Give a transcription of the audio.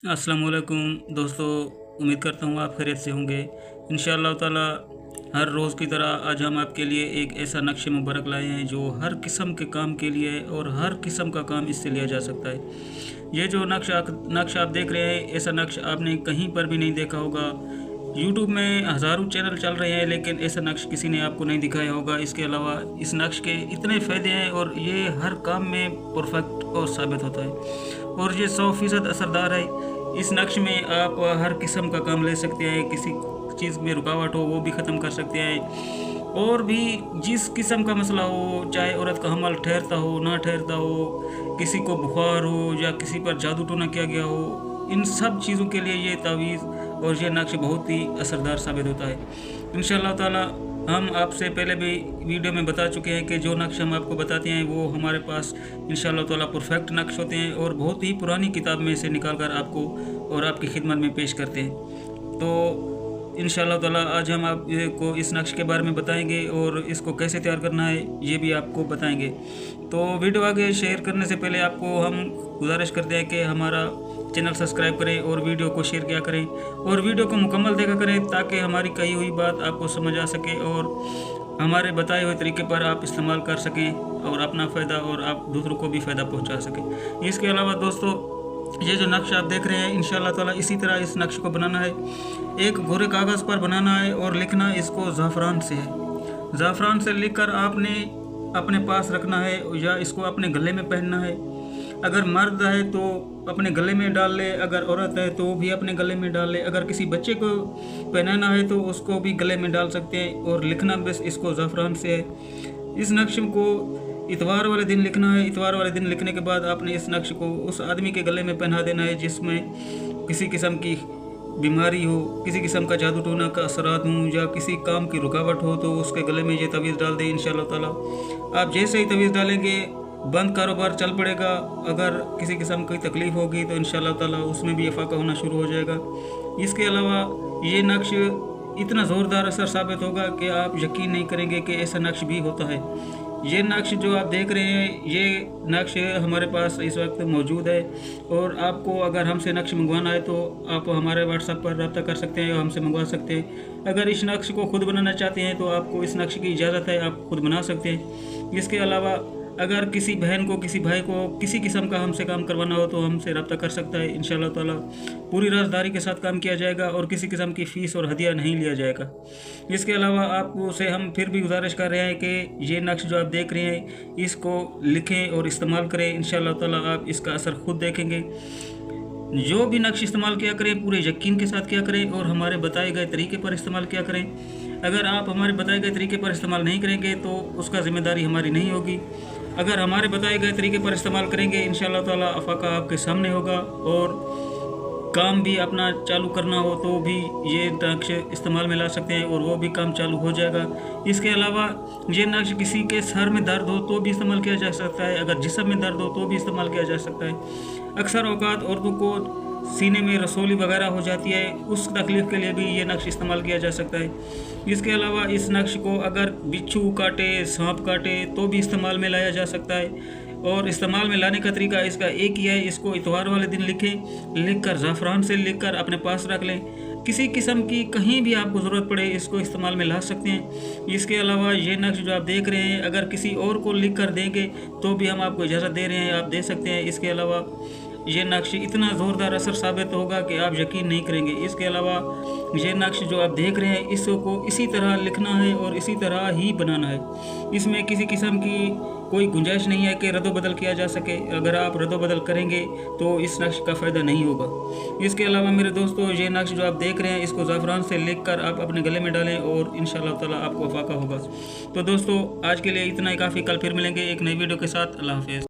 अस्सलाम वालेकुम दोस्तों, उम्मीद करता हूँ आप खैरियत से होंगे। इंशाअल्लाह ताला हर रोज़ की तरह आज हम आपके लिए एक ऐसा नक्श मुबारक लाए हैं जो हर किस्म के काम के लिए है और हर किस्म का काम इससे लिया जा सकता है। ये जो नक्श आप देख रहे हैं, ऐसा नक्श आपने कहीं पर भी नहीं देखा होगा। यूट्यूब में हज़ारों चैनल चल रहे हैं लेकिन ऐसा नक्श किसी ने आपको नहीं दिखाया होगा। इसके अलावा इस नक्श के इतने फ़ायदे हैं और ये हर काम में परफेक्ट और साबित होता है और ये 100% असरदार है। इस नक्श में आप हर किस्म का काम ले सकते हैं, किसी चीज़ में रुकावट हो वो भी ख़त्म कर सकते हैं और भी जिस किस्म का मसला हो, चाहे औरत का हमल ठहरता हो ना ठहरता हो, किसी को बुखार हो या किसी पर जादू टोना किया गया हो, इन सब चीज़ों के लिए ये तावीज़ और ये नक्श बहुत ही असरदार साबित होता है। इंशाअल्लाह ताला हम आपसे पहले भी वीडियो में बता चुके हैं कि जो नक्श हम आपको बताते हैं वो हमारे पास इंशाअल्लाह ताला परफेक्ट नक्श होते हैं और बहुत ही पुरानी किताब में से निकाल कर आपको और आपकी खिदमत में पेश करते हैं। तो इंशाअल्लाह ताला आज हम आपको इस नक्श के बारे में बताएंगे और इसको कैसे तैयार करना है ये भी आपको बताएंगे। तो वीडियो आगे शेयर करने से पहले आपको हम गुजारिश करते हैं कि हमारा चैनल सब्सक्राइब करें और वीडियो को शेयर किया करें और वीडियो को मुकम्मल देखा करें ताकि हमारी कही हुई बात आपको समझ आ सके और हमारे बताए हुए तरीके पर आप इस्तेमाल कर सकें और अपना फ़ायदा और आप दूसरों को भी फ़ायदा पहुंचा सकें। इसके अलावा दोस्तों, ये जो नक्श आप देख रहे हैं इंशाअल्लाह ताला इसी तरह इस नक्श को बनाना है। एक भूरे कागज़ पर बनाना है और लिखना इसको ज़ाफ़रान से है। ज़ाफ़रान से लिख कर आपने अपने पास रखना है या इसको अपने गले में पहनना है। अगर मर्द है तो अपने गले में डाल ले, अगर औरत है तो भी अपने गले में डाल ले, अगर किसी बच्चे को पहनाना है तो उसको भी गले में डाल सकते हैं और लिखना बस इसको ज़ाफ़रान से है। इस नक्श को इतवार वाले दिन लिखना है। इतवार वाले दिन लिखने के बाद आपने इस नक्श को उस आदमी के गले में पहना देना है जिसमें किसी किस्म की बीमारी हो, किसी किस्म का जादू टोना का असरात हो या किसी काम की रुकावट हो तो उसके गले में ये तवीज़ डाल दें। इंशाअल्लाह ताला आप जैसे ही तवीज़ डालेंगे बंद कारोबार चल पड़ेगा। अगर किसी किस्म की तकलीफ़ होगी तो इंशाअल्लाह ताला उसमें भी इफाका होना शुरू हो जाएगा। इसके अलावा ये नक्श इतना ज़ोरदार असर साबित होगा कि आप यकीन नहीं करेंगे कि ऐसा नक्श भी होता है। ये नक्श जो आप देख रहे हैं ये नक्श हमारे पास इस वक्त मौजूद है और आपको अगर हमसे नक्श मंगवाना है तो आप हमारे व्हाट्सएप पर रब्ता कर सकते हैं और हमसे मंगवा सकते हैं। अगर इस नक्श को खुद बनाना चाहते हैं तो आपको इस नक्श की इजाज़त है, आप खुद बना सकते हैं। इसके अलावा अगर किसी बहन को, किसी भाई को किसी किस्म का हमसे काम करवाना हो तो हमसे रब्ता कर सकता है। इंशाअल्लाह ताला पूरी राज़दारी के साथ काम किया जाएगा और किसी किस्म की फ़ीस और हदिया नहीं लिया जाएगा। इसके अलावा आपको से हम फिर भी गुजारिश कर रहे हैं कि ये नक्श जो आप देख रहे हैं इसको लिखें और इस्तेमाल करें। इंशाअल्लाह ताला आप इसका असर खुद देखेंगे। जो भी नक्श इस्तेमाल किया करें पूरे यकीन के साथ किया करें और हमारे बताए गए तरीके पर इस्तेमाल किया करें। अगर आप हमारे बताए गए तरीके पर इस्तेमाल नहीं करेंगे तो उसका ज़िम्मेदारी हमारी नहीं होगी। अगर हमारे बताए गए तरीके पर इस्तेमाल करेंगे इंशाअल्लाह ताला अफाका आपके सामने होगा और काम भी अपना चालू करना हो तो भी ये नक्श इस्तेमाल में ला सकते हैं और वो भी काम चालू हो जाएगा। इसके अलावा ये नक्श किसी के सर में दर्द हो तो भी इस्तेमाल किया जा सकता है, अगर जिस्म में दर्द हो तो भी इस्तेमाल किया जा सकता है। अक्सर औकात औरतों को सीने में रसोली वगैरह हो जाती है, उस तकलीफ़ के लिए भी ये नक्श इस्तेमाल किया जा सकता है। इसके अलावा इस नक्श को अगर बिच्छू काटे, सांप काटे तो भी इस्तेमाल में लाया जा सकता है और इस्तेमाल में लाने का तरीका इसका एक ही है। इसको इतवार वाले दिन लिखें, लिख कर ज़ाफ़रान से लिख कर अपने पास रख लें। किसी किस्म की कहीं भी आपको ज़रूरत पड़े इसको इस्तेमाल में ला सकते हैं। इसके अलावा ये नक्श जो आप देख रहे हैं अगर किसी और को लिख कर देंगे तो भी हम आपको इजाज़त दे रहे हैं, आप दे सकते हैं। इसके अलावा ये नक्श इतना ज़ोरदार असर साबित होगा कि आप यकीन नहीं करेंगे। इसके अलावा ये नक्श जो आप देख रहे हैं इसको इसी तरह लिखना है और इसी तरह ही बनाना है। इसमें किसी किस्म की कोई गुंजाइश नहीं है कि रद्द बदल किया जा सके। अगर आप रद्द बदल करेंगे तो इस नक्श का फ़ायदा नहीं होगा। इसके अलावा मेरे दोस्तों ये नक्श जो आप देख रहे हैं इसको ज़ाफ़रान से लिख कर आप अपने गले में डालें और इंशाअल्लाह ताला आपको अफाका होगा। तो दोस्तों आज के लिए इतना ही काफ़ी। कल फिर मिलेंगे एक नई वीडियो के साथ। अल्लाह हाफ़िज़।